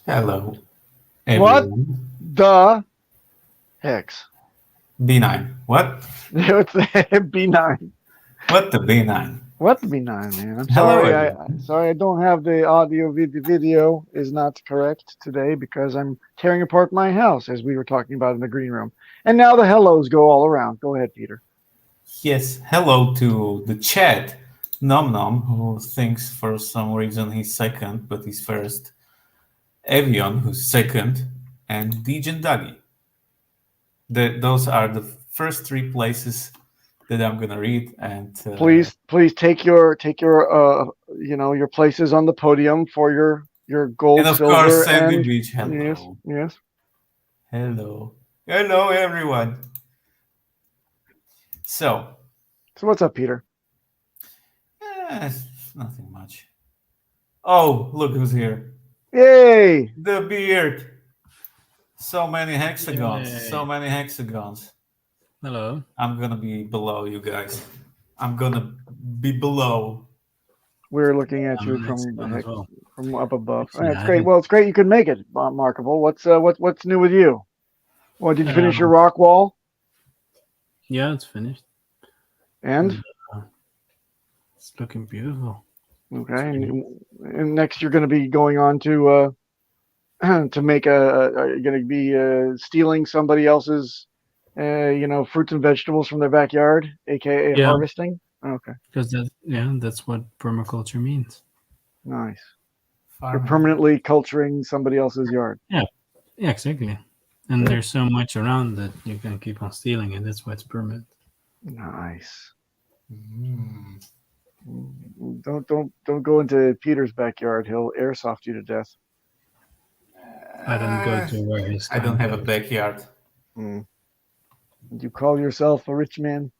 Hello, What everyone. the hex? B9. What? It's B9. What the B9? What the B9, man? I'm Hello, sorry. everyone. Sorry I don't have the audio. The video is not correct today because I'm tearing apart my house as we were talking about in the green room. And now the hellos go all around. Go ahead, Peter. Yes, hello to the chat. Nom Nom, who thinks for some reason he's second, but he's first. Evian, who's second, and Dejan Dagi. Those are the first three places that I'm gonna read, and Please take your your places on the podium for your gold, of course silver, Sandy and Beach. yes, Hello, yes. hello, hello, everyone. So, So what's up, Peter? nothing much. Oh, look who's here. Yay! The beard. So many hexagons. So Yay. many hexagons. Hello. I'm gonna be below you guys. I'm gonna be below. We're looking at I'm you an from hexagon as well. up above. Actually, That's I great. haven't. Well, it's great you could make it, Markable. What's new with you? Well, did you finish your Um, rock wall? yeah, it's finished. And Uh, it's looking beautiful. okay, It's finished. and next you're going to be going on to to make a. Are you going to be stealing somebody else's, fruits and vegetables from their backyard, aka Yeah, harvesting? Okay, because that's what permaculture means. nice. You're Farming. permanently culturing somebody else's yard. Yeah, yeah, exactly. And there's so much around that you can keep on stealing it. That's why it's permanent. Nice. Mm. Don't go into Peter's backyard. He'll airsoft you to death. I don't go Uh, to where his I don't kind have a goes. backyard. Mm. You call yourself a rich man?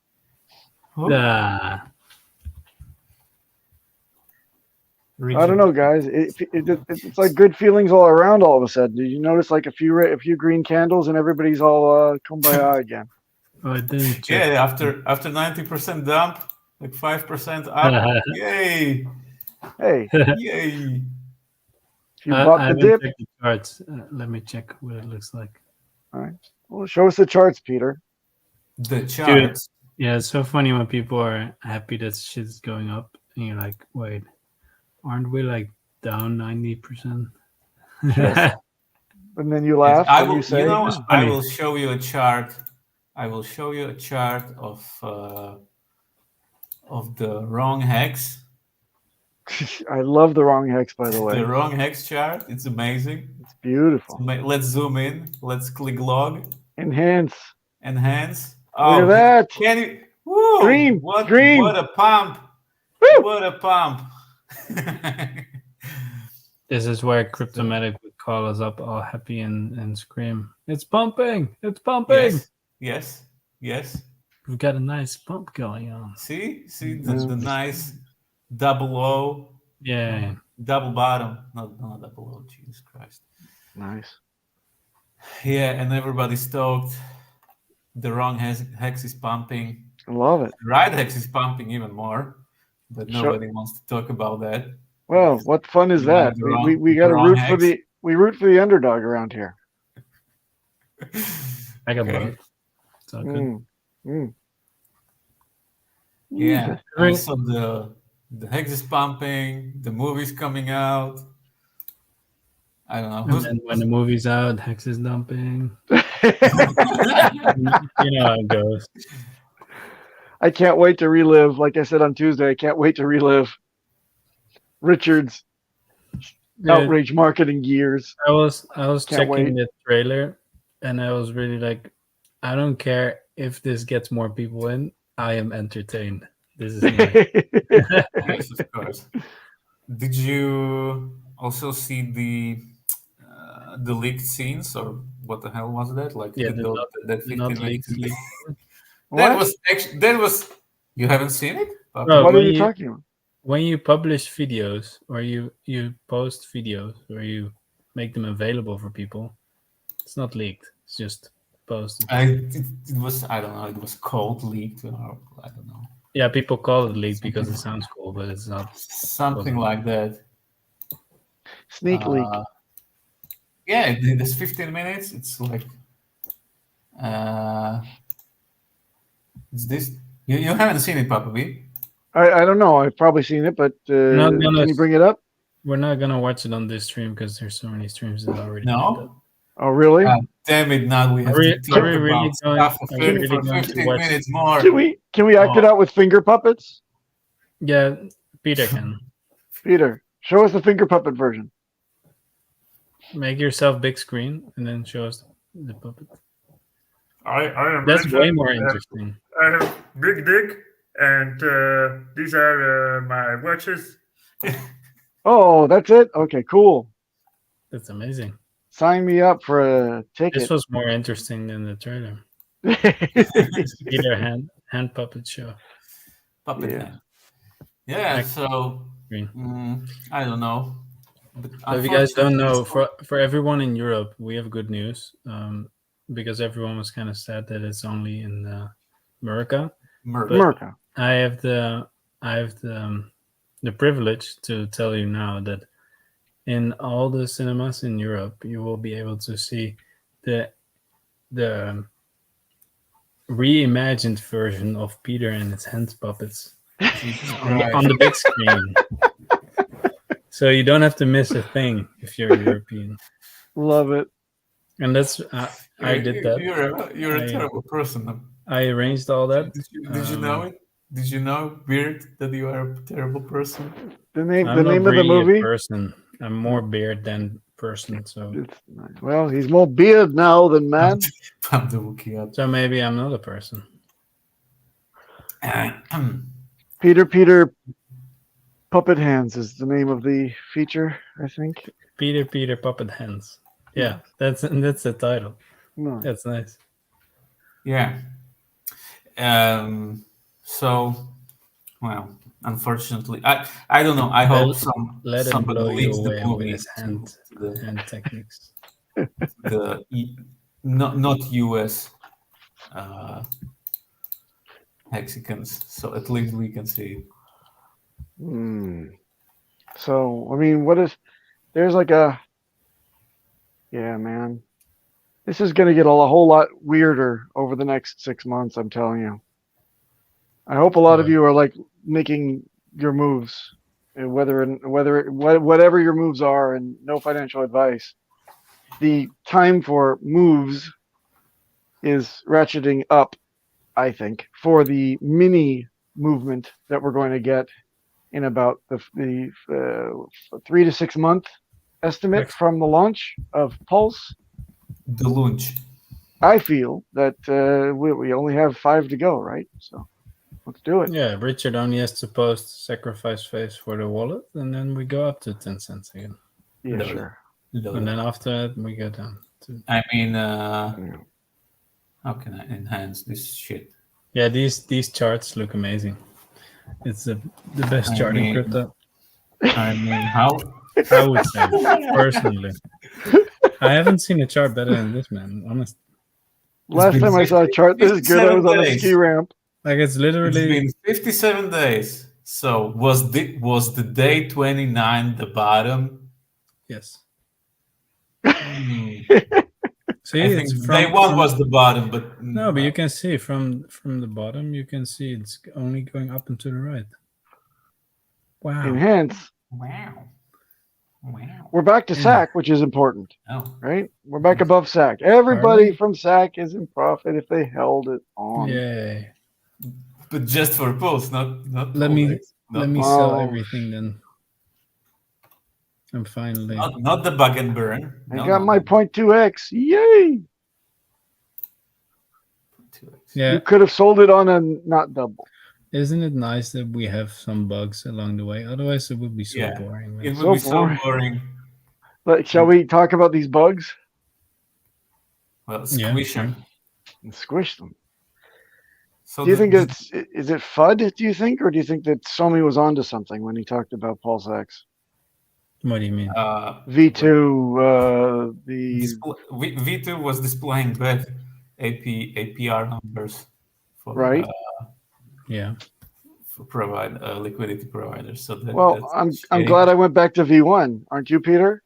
Who? Ah, I don't know, guys. It's like good feelings all around. All of a sudden, did you notice like a few green candles and everybody's all kumbaya again? oh, I didn't check. Yeah, after 90% dump, like 5% up. Yay! Hey, Yay! if you I bought the haven't dip, checked the charts. Let me check what it looks like. all right. Well, show us the charts, Peter. The Dude, charts. yeah, it's so funny when people are happy that shit's going up, and you're like, wait, aren't we like down 90%? Sure. And then you Yes, laugh I and you will. You say, It's know, I funny. will show you a chart. I will show you a chart of the wrong hex. "I love the wrong hex." By the The way, wrong hex chart. It's amazing. it's beautiful. Let's zoom in. Let's click log. Enhance. Enhance. Look at Oh, that. can you? Woo! Dream, What dream. a pump! Woo! What a pump! This is where Cryptomatic would call us up all happy and scream, it's pumping! It's pumping! Yes, yes, yes. We've got a nice pump going on. See the Mm, nice double O, Yeah. double bottom, not double O. Jesus Christ. nice. Yeah, and everybody's stoked. The wrong hex is pumping. I love it. Right hex is pumping even more, but Show, nobody wants to talk about that well, because what fun is you that? have We got the to wrong root for hex. the underdog around here. I got Okay. both. It's all good. Mm, mm. Yeah, Every- so the hex is pumping. The movie's coming out. I don't know and then when the movie's out, Hex is dumping. You know how it goes. I can't wait to relive. Like I said on Tuesday, I can't wait to relive Richard's Dude, outrage marketing years. I was Can't checking wait. the trailer, and I was really like, I don't care if this gets more people in. I am entertained. This is nice. Yes, of course. Did you also see the leaked scenes, or what the hell was that? Like Yeah, that the 15 not minutes. leaked. That What? was actually that was. You haven't seen it? Bro, What are you talking about? when you publish videos or you post videos or you make them available for people, it's not leaked. It's just posted. It was, I don't know. It was cold leaked, or I don't know, Yeah, people call it leaked because it sounds cool, but it's not. something like that. Sneak leak. Yeah, there's 15 minutes. It's like, it's this. You haven't seen it, probably. I don't know. I've probably seen it, but not gonna- can you bring it up? We're not gonna watch it on this stream because there's so many streams that already did that. No. Oh, really? Damn it! Now we have to talk about stuff for are we really 15 going to watch? minutes more. Can we act it out with finger puppets? Yeah, Peter can. Peter, show us the finger puppet version. Make yourself big screen and then show us the puppet. I am That's Richard. way more interesting. I have big dick, and these are my watches. Oh, that's it? Okay, cool. That's amazing. Sign me up for a ticket. This was more interesting than the trailer. Peter hand puppet show. Puppet Yeah. hand. Yeah, so Green. I don't know. But So if you guys don't know, unfortunately, for everyone in Europe, we have good news. Because everyone was kind of sad that it's only in America. America. I have the privilege to tell you now that in all the cinemas in Europe, you will be able to see the reimagined version of Peter and his hand puppets on the big screen. So you don't have to miss a thing if you're European. Love it. And that's I did that. You're a terrible person. I arranged all that. Did you know it? Did you know, Beard, that you are a terrible person? The name I'm of not the really movie? a person. I'm more beard than person. So It's nice. Well, he's more beard now than man. so maybe I'm not a person. Peter Puppet Hands is the name of the feature, I think. Peter Puppet Hands. Yeah, that's the title. No. That's nice. Yeah. So, well, unfortunately, I don't know. I hope Let him somebody blow you leaks the away with movie his hand techniques. Not US Hexicans. So at least we can see it. So, I mean, there's like a, yeah, man. This is going to get a whole lot weirder over the next 6 months, I'm telling you. I hope a lot of you are like making your moves, and whatever your moves are, and no financial advice. The time for moves is ratcheting up, I think, for the mini movement that we're going to get in about the 3 to 6 month estimate from the launch of Pulse. The launch. I feel that we only have 5 to go, right? So let's do it. Yeah, Richard only has to post sacrifice phase for the wallet, and then we go up to 10 cents again. Yeah, sure. And then after that, we go down to. I mean, how can I enhance this shit? Yeah, these charts look amazing. It's the best chart in crypto. I mean, how? I would say personally. I haven't seen a chart better than this, man. Honestly. Last time I saw a chart this good, I was on a ski ramp. Like it's literally. It's been 57 days. So was the day 29 the bottom? Yes. See, I think day one was the bottom, but no, but you can see from the bottom, you can see it's only going up and to the right. Wow. Enhance. Wow. We're back to SAC, which is important. Oh. Right? We're back above SAC. Everybody from SAC is in profit if they held it on. Yay. But just for Pulse, not let me sell Oh. everything then. I'm finally not the bug and burn. I got my 0.2x. Yay! 2x. Yeah. You could have sold it on a not double. Isn't it nice that we have some bugs along the way? Otherwise, it would be so boring. Man. It would be so boring. But shall we talk about these bugs? Well, squish them. Squish them. So do you think is it FUD, do you think? Or do you think that Somi was onto something when he talked about PulseX? What do you mean? V2, V2 was displaying bad APR numbers for, right? For provide liquidity providers. So I'm glad I went back to V1, aren't you, Peter?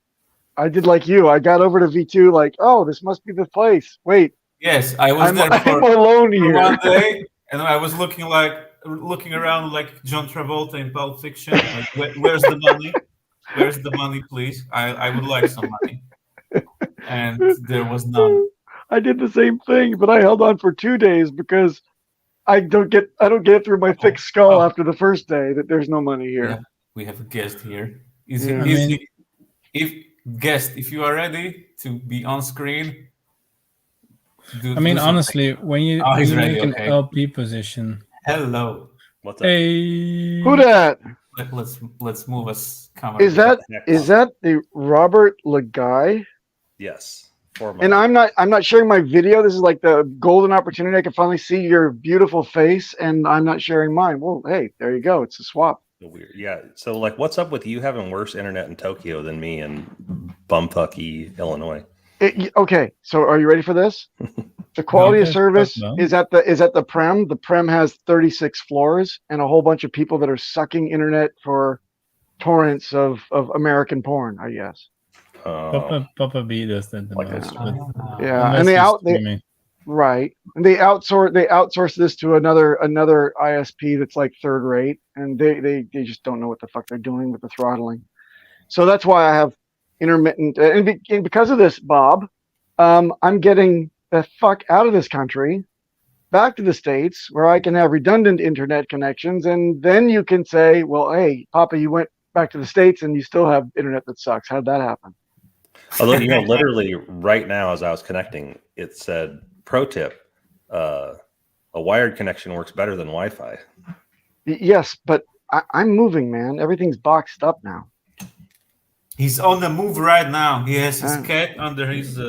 I did like you. I got over to V2 like, oh, this must be the place. Wait, Yes, I was there I'm alone for here. one day, and I was looking around like John Travolta in Pulp Fiction. Like, where's the money? Where's the money, please? I would like some money. And there was none. I did the same thing, but I held on for 2 days because I don't get it through my thick skull after the first day that there's no money here. Yeah, we have a guest here. If you are ready to be on screen, honestly, when you make an LP position. Hello. What's up? Hey. Who that? Let's move us. Is that the BobLeGuy? Yes. And I'm not sharing my video. This is like the golden opportunity. I can finally see your beautiful face, and I'm not sharing mine. Well, hey, there you go. It's a swap. Weird. Yeah. So, like, what's up with you having worse internet in Tokyo than me in bumfucky Illinois? Okay. So, are you ready for this? The quality of service is at the Prem. The Prem has 36 floors and a whole bunch of people that are sucking internet for torrents of American porn, I guess. Papa B does that the most. Yeah, and they outsource this to another ISP that's like third rate, and they just don't know what the fuck they're doing with the throttling. So that's why I have intermittent, and because of this, Bob, I'm getting the fuck out of this country, back to the States where I can have redundant internet connections, and then you can say, well, hey, Papa, you went back to the States and you still have internet that sucks. How'd that happen? Although, literally right now as I was connecting, it said, pro tip, a wired connection works better than Wi-Fi. Yes, but I'm moving, man. Everything's boxed up now. He's on the move right now. He has his cat under his...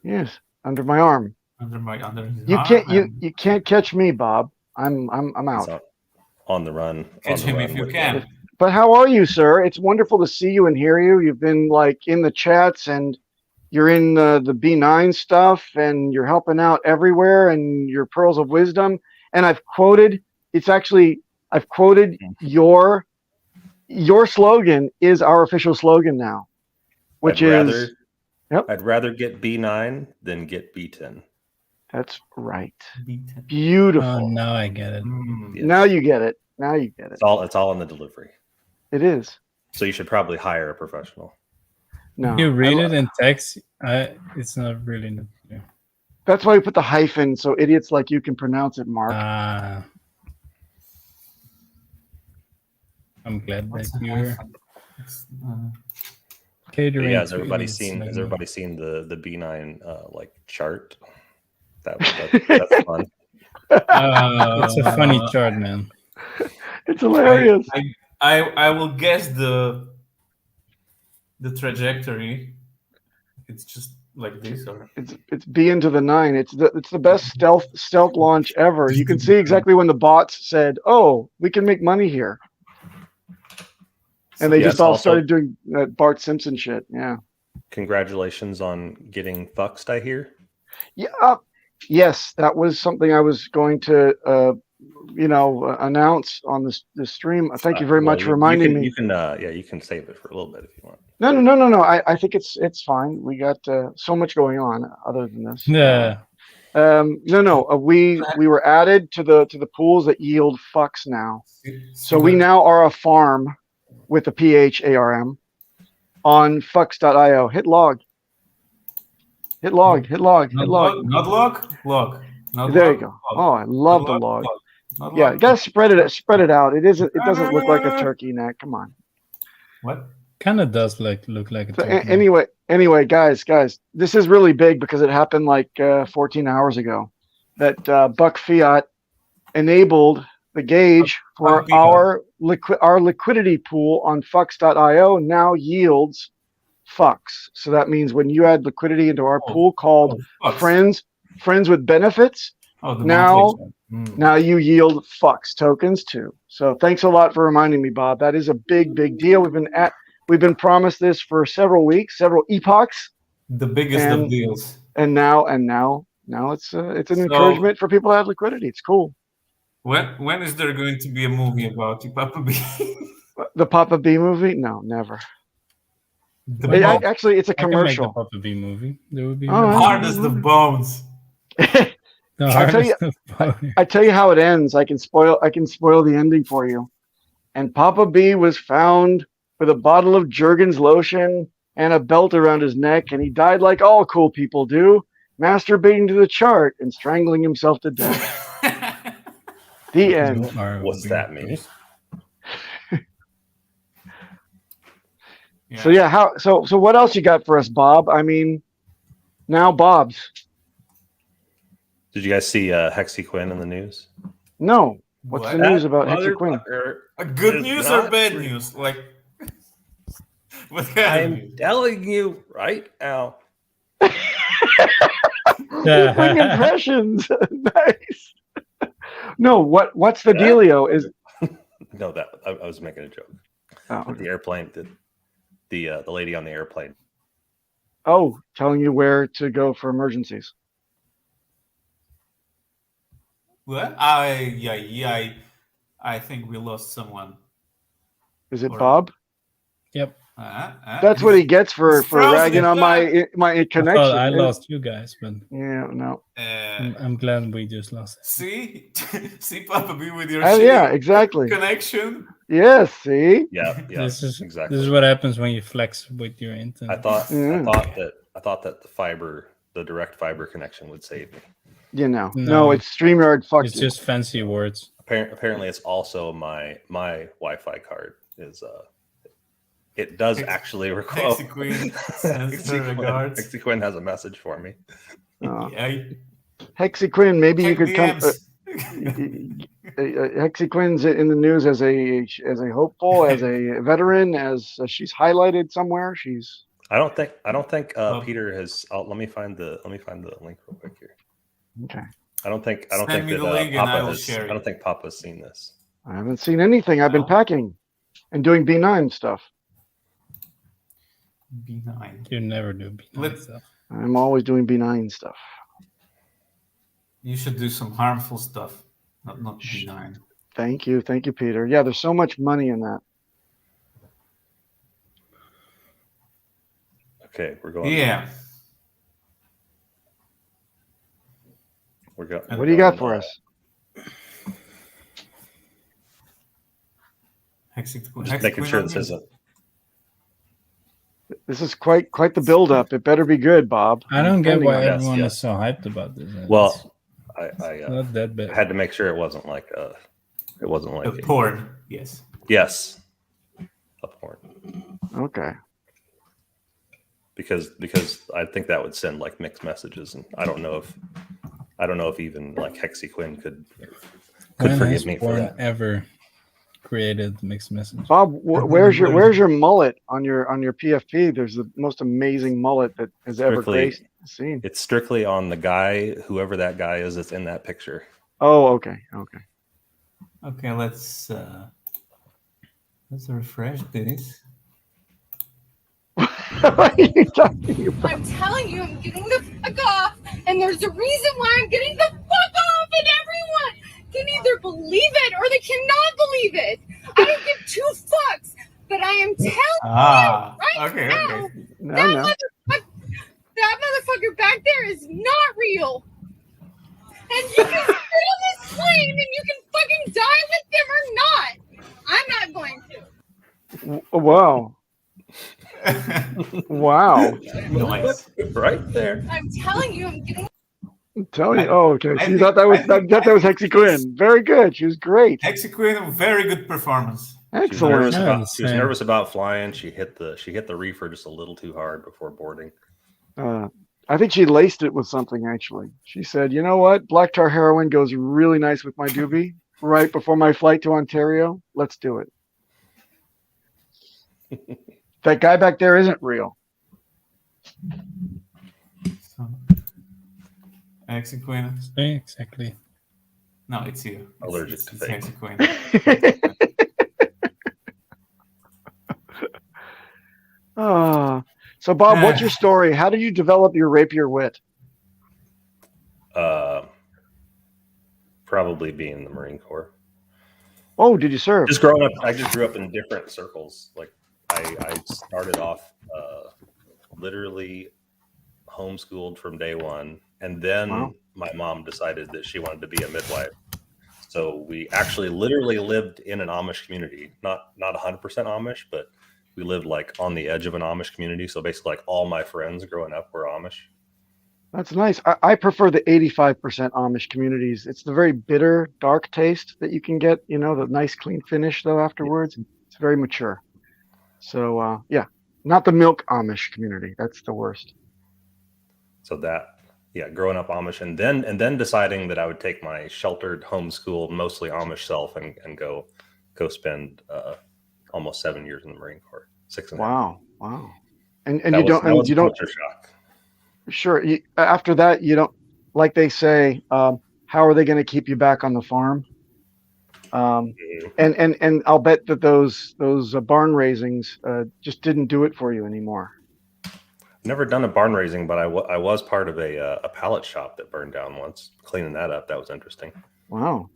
Yes, under my arm. Under his arm. You can't catch me, Bob. I'm out. On the run. Catch him if you can. But how are you, sir? It's wonderful to see you and hear you. You've been like in the chats, and you're in the B9 stuff, and you're helping out everywhere, and your pearls of wisdom. And I've quoted your slogan is our official slogan now, which is I'd rather get B9 than get B10. That's right. B10. Beautiful. Oh, now I get it. Yes. Now you get it. It's all in the delivery. It is. So you should probably hire a professional. No. You read it in text. It's not really. That's why we put the hyphen so idiots like you can pronounce it, Mark. I'm glad that you're catering. Yeah, has everybody seen the B9 like chart? That's fun. It's a funny chart, man. It's hilarious. I will guess the trajectory. It's just like this, or it's B into the 9. It's the best stealth launch ever. You can see exactly when the bots said, "Oh, we can make money here," and they just all started doing that Bart Simpson shit. Yeah. Congratulations on getting fuxed, I hear. Yeah. Yes, that was something I was going to announce on the stream. Thank you very much for reminding me. You can save it for a little bit if you want. No. I think it's fine. We got so much going on other than this. Yeah. We were added to the pools that yield fucks now. So we now are a farm with a PHARM on fucks.io. Hit log. Hit log. Not log. There you go. Oh, I love the log. Yeah, you gotta spread it out. It doesn't look like a turkey neck. Come on. What? Kind of does look like a turkey neck. Anyway, guys, this is really big because it happened like 14 hours ago. That Buck Fiat enabled the gauge for our liquidity pool on fucks.io now yields fucks. So that means when you add liquidity into our pool called friends with benefits, now you yield fucks tokens too. So thanks a lot for reminding me, Bob. That is a big deal. We've been promised this for several weeks, several epochs. The biggest of deals. And now it's an encouragement for people to have liquidity. It's cool. When is there going to be a movie about you, Papa B? The Papa B movie? No, never. The Why not? bone. Actually, it's a I can make the commercial. Papa B movie. There would be Oh, Hard as the bones. the I'll tell you- hardest of both. I tell you how it ends. I can spoil the ending for you. And Papa B was found with a bottle of Jergens lotion and a belt around his neck, and he died like all cool people do, masturbating to the chart and strangling himself to death. The end. You are What's a that big mean? person. So yeah, so what else you got for us, Bob? I mean, now Bob's. Did you guys see Hexicans in the news? No. What's the What? news about Hexicans? A good It's news or not bad real. news? Like, what kind of I'm news? telling you right now. You bring impressions. Nice. No, what's the dealio? Is No, that I was making a joke. oh, The airplane, the lady on the airplane. oh, telling you where to go for emergencies. What? I think we lost someone. Is it Or- Bob? Yep. That's what he gets for He's frozen ragging in on time. my I connection. thought I lost you guys, but Yeah, no. I'm glad we just lost it. See, see, Papa B with your Oh, shitty yeah, exactly. connection. Yes, see? Yeah, This is exactly. This is what happens when you flex with your internet. I thought Mm. I thought that the direct fiber connection would save me. You know. No, No. it's StreamYard. Fuck It's you. just fancy words. Apparently, it's also my Wi-Fi card is it does actually require. Hexicans sends her regards. Hexicans has a message for me. Yeah, Hexicans, maybe you check could come. DMs. Hexicans in the news as a hopeful, as a veteran, as she's highlighted somewhere. She's. I don't think Well- Peter has. Let me find the link real quick here. Okay. I don't think Send me that the link and I Papa will has. share it. I don't think Papa's seen this. I haven't seen anything. I've been No. packing and doing B9 stuff. B9. You never do B9 Let- stuff. I'm always doing B9 stuff. You should do some harmful stuff, not B9. Thank you, Peter. Yeah, there's so much money in that. Okay, we're going. Yeah. We're going. What do you got for us? Just making sure this isn't. This is quite the build-up. It better be good, Bob. I don't get Depending why on- Yes, everyone yes. is so hyped about this. It's Well, I not that bad. had to make sure it wasn't like A porn, yes. yes, a porn, Okay. because I think that would send like mixed messages, and I don't know if even like Hexicans could When forgive has me for porn that. ever created mixed messages? Bob, where's your mullet on your PFP? There's the most amazing mullet that has ever Strictly- graced the scene. It's strictly on the guy, whoever that guy is that's in that picture. Oh, okay. Okay, let's refresh this. What are you talking about? I'm telling you, I'm getting the fuck off, and there's a reason why I'm getting the fuck off, and everyone can either believe it or they cannot believe it. I don't give two fucks, but I am telling Ah, right okay, now, okay. No. that motherfucker back there is not real. And you can sit on this plane and you can fucking die with them or not. I'm not going to. Wow. Wow. Nice. Right there. I'm telling you, I'm getting. I'm telling you. Oh, okay. I She thought that was Hexicans. Very good. She was great. Hexicans, very good performance. She was nervous Excellent. Yeah, she was same. nervous about flying. She hit the reefer just a little too hard before boarding. I think she laced it with something, actually. She said, you know what? Black tar heroin goes really nice with my doobie right before my flight to Ontario. Let's do it. That guy back there isn't real. So, Hexicans. Exactly. No, it's you. Allergic It's to fake. Hexicans. So, Bob, what's your story? How did you develop your rapier wit? Probably being the Marine Corps. Oh, did you serve? Just growing up, I just grew up in different circles. Like I started off literally homeschooled from day one, and then my mom decided that she wanted to be a midwife. So we actually literally lived in an Amish community, not 100% Amish, but we lived like on the edge of an Amish community. So basically, like all my friends growing up were Amish. That's nice. I prefer the 85% Amish communities. It's the very bitter, dark taste that you can get, the nice, clean finish, though, afterwards. It's very mature. So, yeah, not the milk Amish community. That's the worst. So that, yeah, growing up Amish and then deciding that I would take my sheltered, homeschooled, mostly Amish self and go spend almost 7 years in the Marine Corps. 6.5. Wow. And you don't culture shock. Sure. After that, you don't, like they say, how are they going to keep you back on the farm? And I'll bet that those barn raisings just didn't do it for you anymore. Never done a barn raising, but I was part of a pallet shop that burned down once. Cleaning that up, that was interesting. Wow.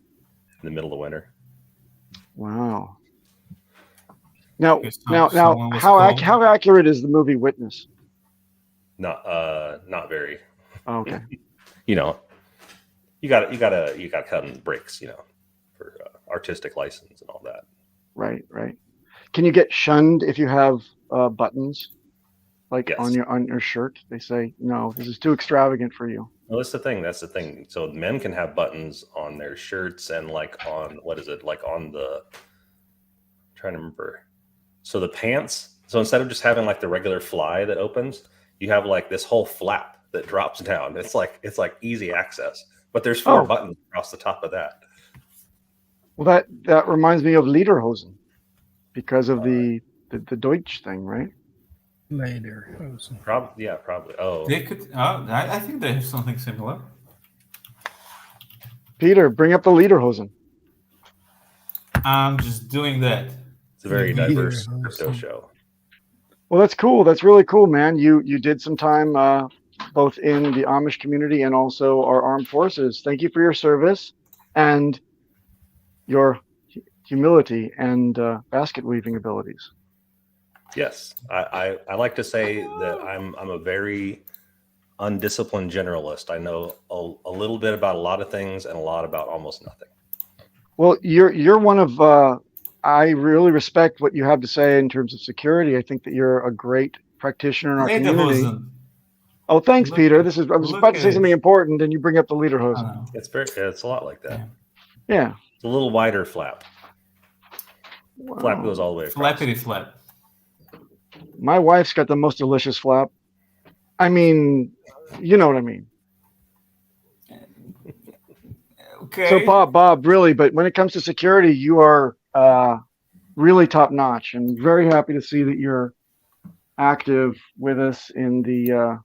In the middle of winter. Wow. Now, how accurate is the movie Witness? Not very. Oh, okay. You gotta cut in breaks, for artistic license and all that. Right. Can you get shunned if you have buttons, like yes. on your shirt? They say no, this is too extravagant for you. Well, that's the thing. So men can have buttons on their shirts and like on on the. I'm trying to remember. So the pants. So instead of just having like the regular fly that opens, you have like this whole flap that drops down. It's like easy access, but there's 4 buttons across the top of that. Well, that reminds me of Lederhosen because of the Deutsch thing, right? Lederhosen. Probably. Oh, they could. I think they have something similar. Peter, bring up the Lederhosen. I'm just doing that. It's a very diverse crypto show. Well, that's cool. That's really cool, man. You did some time both in the Amish community and also our armed forces. Thank you for your service and your humility and basket weaving abilities. Yes, I like to say that I'm a very undisciplined generalist. I know a little bit about a lot of things and a lot about almost nothing. Well, you're one of I really respect what you have to say in terms of security. I think that you're a great practitioner in our community. Oh, thanks, Peter. I was about to say something important, and you bring up the Lederhosen. It's a lot like that. Yeah. It's a little wider flap. Wow. Flap goes all the way across. Flappity flap. My wife's got the most delicious flap. I mean, you know what I mean. Okay. So Bob, really, but when it comes to security, you are really top notch, and very happy to see that you're active with us in the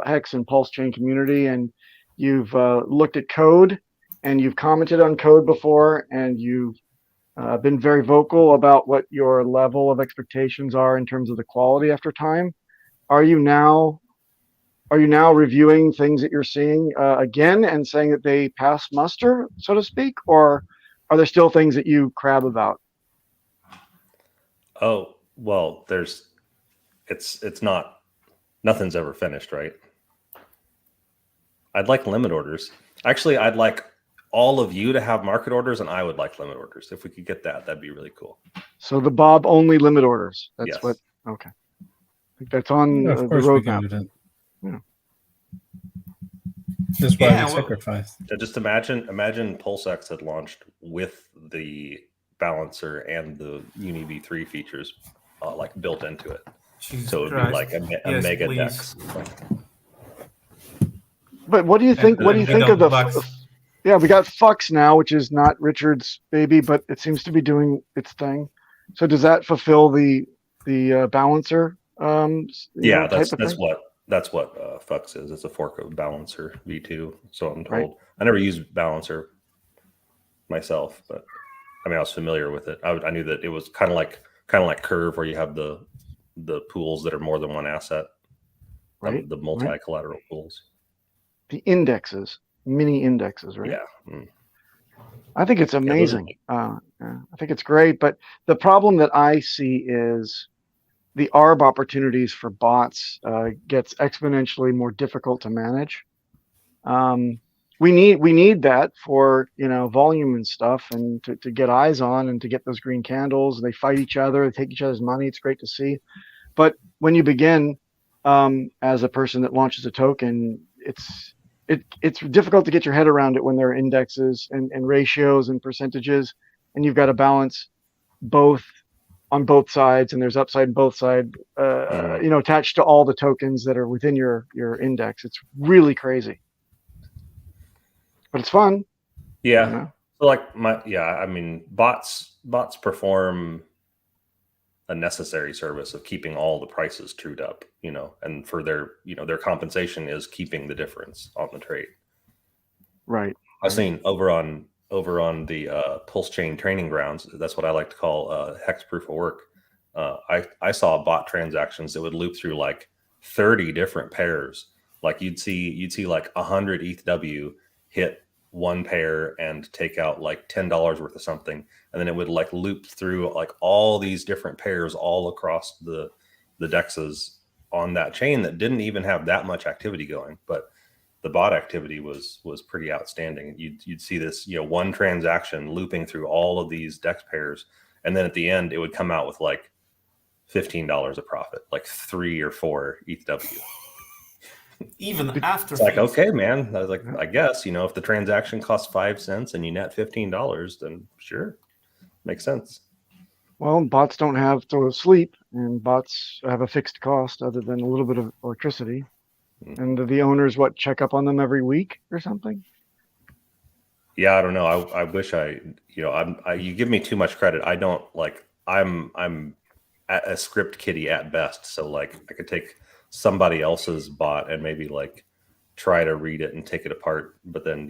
Hex and PulseChain community, and you've looked at code, and you've commented on code before, and you've been very vocal about what your level of expectations are in terms of the quality after time. Are you now reviewing things that you're seeing again and saying that they pass muster, so to speak, or are there still things that you crab about? Oh, well, nothing's ever finished, right? I'd like limit orders. Actually, I'd like all of you to have market orders, and I would like limit orders. If we could get that, that'd be really cool. So the Bob only limit orders. That's yes. what. Okay. I think that's on the roadmap. Yeah. That's why we sacrificed. Just imagine PulseX had launched with the balancer and the Uni V3 features like built into it. Jesus so it would Christ. be like a mega please. dex. But what do you think? What do you think of the? Yeah, we got Fux now, which is not Richard's baby, but it seems to be doing its thing. So does that fulfill the balancer? Yeah, that's what Fux is. It's a fork of Balancer V2. So I'm told. Right. I never used Balancer myself, but I mean I was familiar with it. I knew that it was kind of like Curve, where you have the pools that are more than one asset, right? The multi-collateral pools. The indexes, mini indexes, right? Yeah. I think it's amazing. I think it's great. But the problem that I see is the ARB opportunities for bots gets exponentially more difficult to manage. We need that for volume and stuff, and to get eyes on and to get those green candles. They fight each other, they take each other's money. It's great to see. But when you begin as a person that launches a token, it's difficult to get your head around it when there are indexes and ratios and percentages, and you've got to balance both on both sides, and there's upside on both sides, attached to all the tokens that are within your index. It's really crazy, but it's fun. Yeah. So I mean, bots perform a necessary service of keeping all the prices trued up, and for their compensation is keeping the difference on the trade. Right. I've seen over on the PulseChain training grounds. That's what I like to call hex proof of work. I saw bot transactions that would loop through like 30 different pairs. Like you'd see like 100 ETH hit one pair and take out like $10 worth of something, and then it would like loop through like all these different pairs all across the dexes on that chain that didn't even have that much activity going, but the bot activity was pretty outstanding. You'd see this one transaction looping through all of these dex pairs, and then at the end it would come out with like $15 of profit, like 3 or 4 ETH. Even after it's like, okay, man. I was like, I guess, if the transaction costs 5 cents and you net $15, then sure, makes sense. Well, bots don't have to sleep, and bots have a fixed cost other than a little bit of electricity. And the owners check up on them every week or something? Yeah, I don't know. I wish you give me too much credit. I don't I'm a script kiddie at best. So like I could take somebody else's bot and maybe like try to read it and take it apart, but then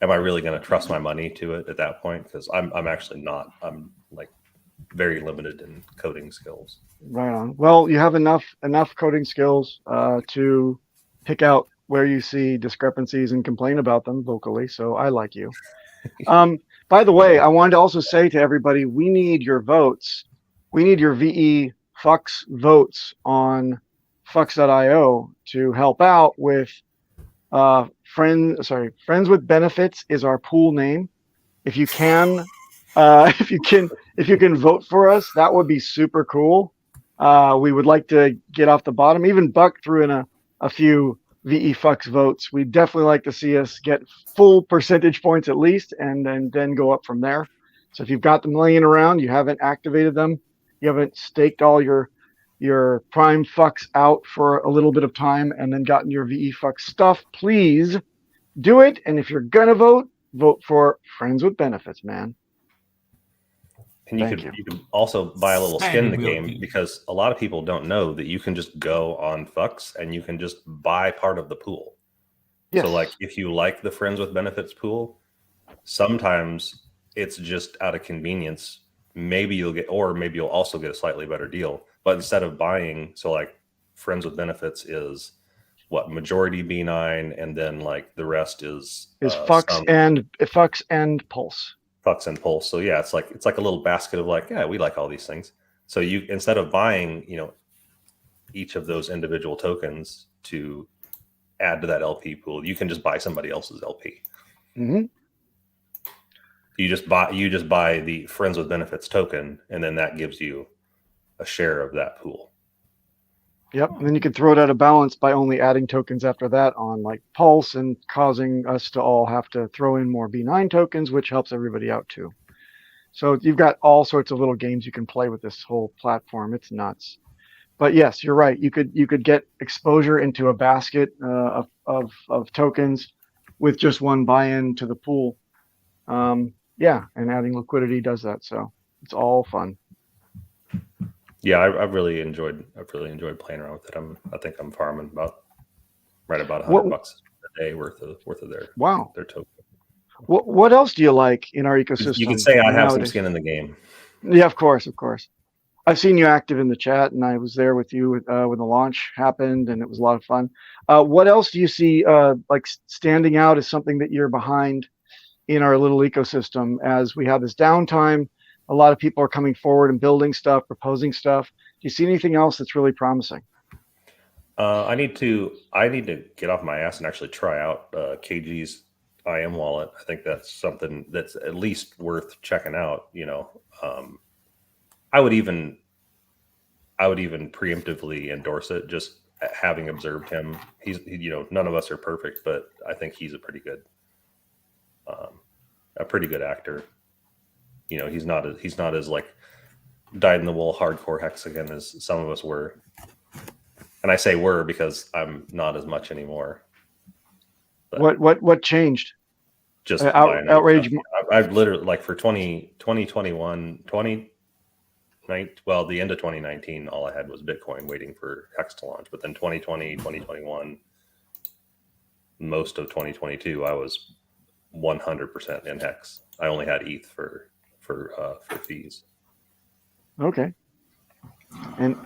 am I really going to trust my money to it at that point? Because I'm actually not. I'm like very limited in coding skills. Right on. Well, you have enough coding skills to pick out where you see discrepancies and complain about them vocally. So I like you. By the way, I wanted to also say to everybody, we need your votes. We need your VE Fux votes on Fux.io to help out with Friends with Benefits is our pool name. If you can vote for us, that would be super cool. We would like to get off the bottom. Even Buck threw in a few VE Fux votes. We'd definitely like to see us get full percentage points at least, and then go up from there. So if you've got them laying around, you haven't activated them, you haven't staked all your prime Fux out for a little bit of time and then gotten your VE Fux stuff, please do it. And if you're gonna vote for Friends with Benefits, man. And you could also buy a little skin in the game, because a lot of people don't know that you can just go on Fux and you can just buy part of the pool. Yes. So like if you like the Friends with Benefits pool, sometimes it's just out of convenience. Maybe you'll also get a slightly better deal. But instead of buying, so like Friends with Benefits is what, majority B9, and then like the rest is Fux and Pulse. Fux and Pulse. So yeah, it's like a little basket of like, yeah, we like all these things. So you, instead of buying, each of those individual tokens to add to that LP pool, you can just buy somebody else's LP. Mm-hmm. You just buy the Friends with Benefits token, and then that gives you a share of that pool. Yep. And then you can throw it out of balance by only adding tokens after that on like Pulse, and causing us to all have to throw in more B9 tokens, which helps everybody out too. So you've got all sorts of little games you can play with this whole platform. It's nuts. But yes, you're right. You could get exposure into a basket of tokens with just one buy-in to the pool. Yeah, and adding liquidity does that. So it's all fun. Yeah, I've really enjoyed playing around with it. I think I'm farming about $100 a day worth of their token. What else do you like in our ecosystem? You could say I have some skin in the game. Yeah, of course. I've seen you active in the chat, and I was there with you when the launch happened, and it was a lot of fun. What else do you see like standing out as something that you're behind in our little ecosystem as we have this downtime. A lot of people are coming forward and building stuff, proposing stuff. Do you see anything else that's really promising? I need to get off my ass and actually try out KG's IM wallet. I think that's something that's at least worth checking out. I would even preemptively endorse it, just having observed him. He's none of us are perfect, but I think he's a pretty good actor. He's not as like dyed in the wool hardcore Hexican as some of us were. And I say were because I'm not as much anymore. But what changed? Just outrage. I've literally, like, for 2021, the end of 2019, all I had was Bitcoin waiting for Hex to launch. But then 2020, 2021, most of 2022, I was 100% in Hex. I only had ETH for fees. Okay. And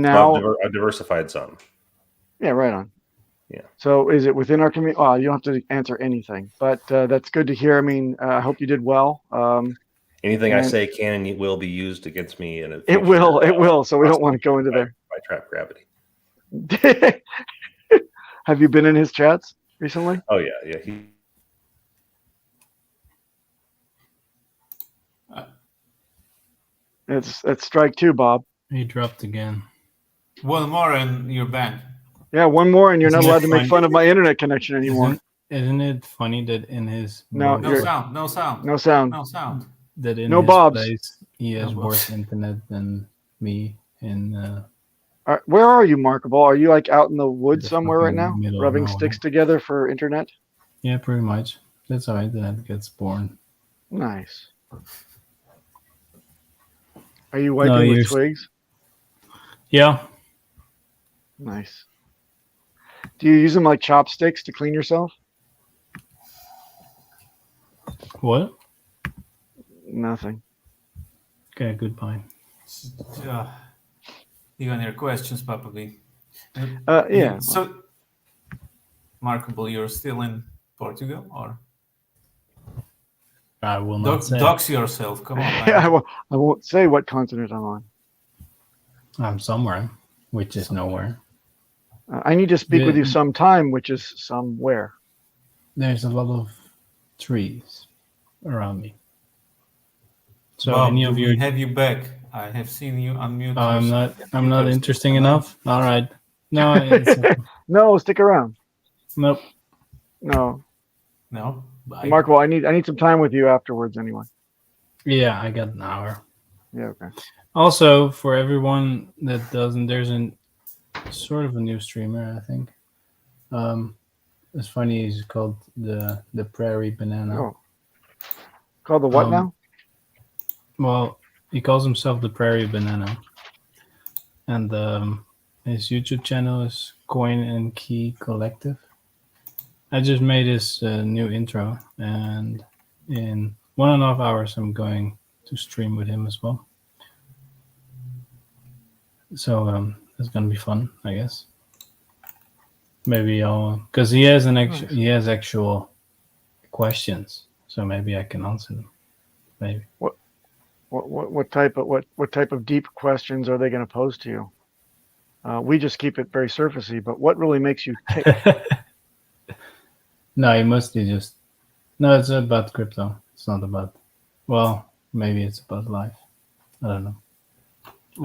now I've diversified some. Yeah, right on. Yeah. So is it within our community? Well, you don't have to answer anything, but that's good to hear. I mean, I hope you did well. Anything I say can and will be used against me in a future, it will. So we don't want to go into there. By trap gravity. Have you been in his chats recently? Oh yeah. It's strike two, Bob. He dropped again. One more and you're banned. Yeah, one more, and you're not allowed to make fun of my internet connection anymore. Isn't it funny that in his No sound. That in no his Bobs. place he has worse internet than me in where are you, Markable? Are you like out in the woods The somewhere right fucking now, middle of rubbing nowhere. sticks together for internet? Yeah, pretty much. That's how internet gets born. Nice. Are you wiping with twigs? Yeah. Nice. Do you use them like chopsticks to clean yourself? What? Nothing. Okay, goodbye. You got any questions, probably? Yeah. So, Markable, you're still in Portugal, or? I will not say. Dox yourself. Come on, man. I won't say what continent I'm on. I'm somewhere, which is nowhere. I need to speak with you sometime, which is somewhere. There's a lot of trees around me. So Bob, any of you have you back? I have seen you unmute. I'm not interesting enough. All right. No, no, stick around. Nope. No. Bye. Mark, I need some time with you afterwards anyway. Yeah, I got an hour. Yeah, okay. Also, for everyone that doesn't, there's a sort of a new streamer, I think. It's funny, he's called the Prairie Banana. Oh. Called the what now? Well, he calls himself the Prairie Banana. And his YouTube channel is Coin and Key Collective. I just made his new intro, and in 1.5 hours I'm going to stream with him as well. So it's gonna be fun, I guess. Maybe I'll, because he has actual questions, so maybe I can answer them. Maybe. What type of deep questions are they going to pose to you? We just keep it very surfacey, but what really makes you tick? No, he mostly just. No, it's about crypto. It's not about. Well, maybe it's about life. I don't know.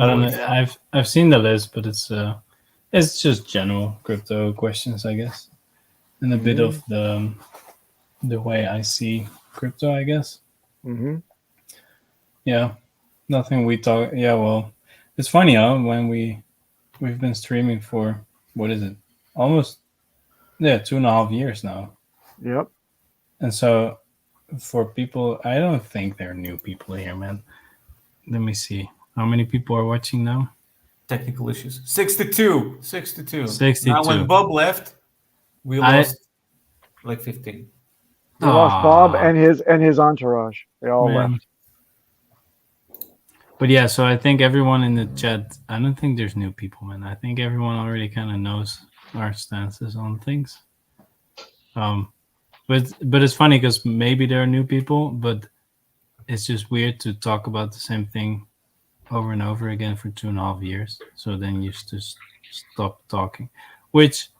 I don't know. I've seen the list, but it's just general crypto questions, I guess, and a bit of the way I see crypto, I guess. Mm-hmm. Yeah, nothing we talk. Yeah, well, it's funny, huh? When we've been streaming for what is it? Almost 2.5 years now. Yep. And so, for people, I don't think there are new people here, man. Let me see. How many people are watching now? Technical issues. 62. 62. Now, when Bob left, we lost like 15. We lost Bob and his entourage. They all left. But yeah, so I think everyone in the chat, I don't think there's new people, man. I think everyone already kind of knows our stances on things. But it's funny because maybe there are new people, but it's just weird to talk about the same thing over and over again for 2.5 years. So then you just stop talking, which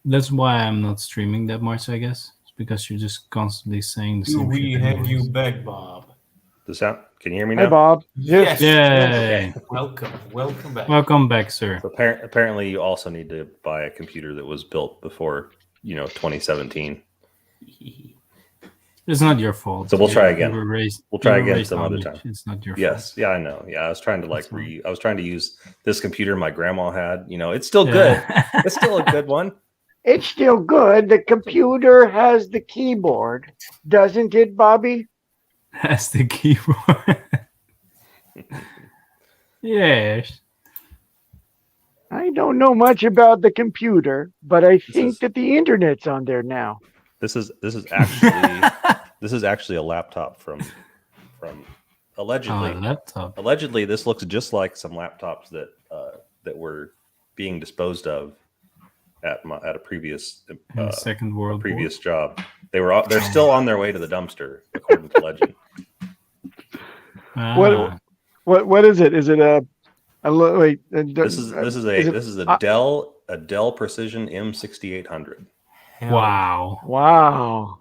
that's why I'm not streaming that much, I guess. It's because you're just constantly saying the Do same we shit. have anyways. you back, Bob? Can you hear me Hey, now? Bob. Yes. Yay! Welcome back. Welcome back, sir. So apparently, you also need to buy a computer that was built before 2017. It's not your fault. So we'll try again. We'll try again some other time. It's not your fault. Yes, yeah, I know. Yeah, I was trying to That's fine. I was trying to use this computer my grandma had. It's still good. It's still a good one. It's still good. The computer has the keyboard, doesn't it, Bobby? That's the keyboard. Yes. I don't know much about the computer, but I think that the internet's on there now. This is actually a laptop from allegedly. Laptop. Allegedly, this looks just like some laptops that were being disposed of at a previous Second World previous job. They're still on their way to the dumpster, according to legend. War. What is it? Is it wait? This is a Dell Precision M6800. Wow. Wow.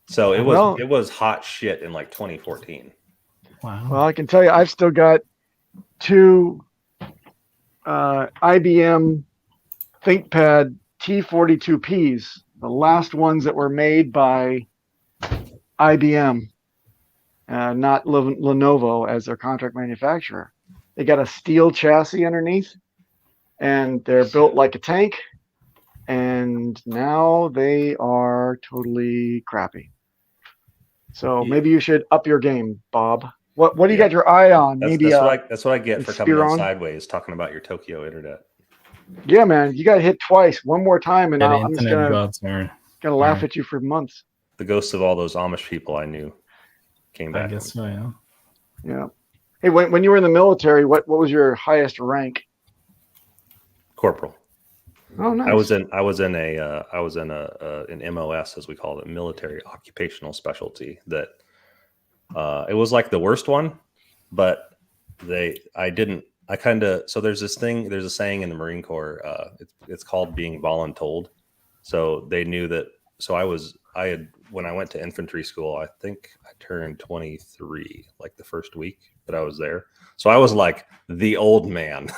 So it was hot shit in like 2014. Wow. Well, I can tell you, I've still got 2 IBM ThinkPad T42Ps, the last ones that were made by IBM, not Lenovo as their contract manufacturer. They got a steel chassis underneath, and they're built like a tank, and now they are totally crappy. So maybe you should up your game, Bob. What do you got your eye on? That's what I get for coming in Spearon? sideways, talking about your Tokyo internet. Yeah, man, you got to hit twice, one more time, and That I'm just internet gonna gods are. laugh at you for months. The ghosts of all those Amish people I knew came I back. guess so, yeah. Yeah. Hey, when you were in the military, what was your highest rank? Corporal. Oh, nice. I was in an MOS, as we call it, military occupational specialty. That it was like the worst one, but so there's a saying in the Marine Corps. It's called being voluntold. So they knew that. So when I went to infantry school, I think I turned 23 like the first week that I was there. So I was like the old man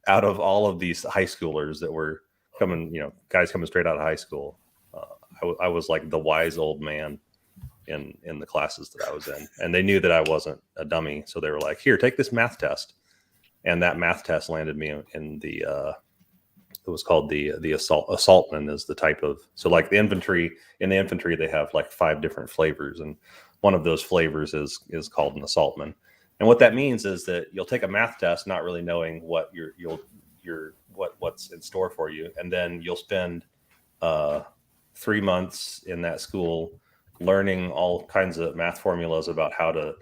out of all of these high schoolers that were coming, guys coming straight out of high school. I was like the wise old man in the classes that I was in, and they knew that I wasn't a dummy. So they were like, "Here, take this math test," and that math test landed me in the. It was called the assaultman is the type of, so like in the infantry they have like 5 different flavors, and one of those flavors is called an assaultman. And what that means is that you'll take a math test not really knowing what what's in store for you, and then you'll spend 3 months in that school learning all kinds of math formulas about how to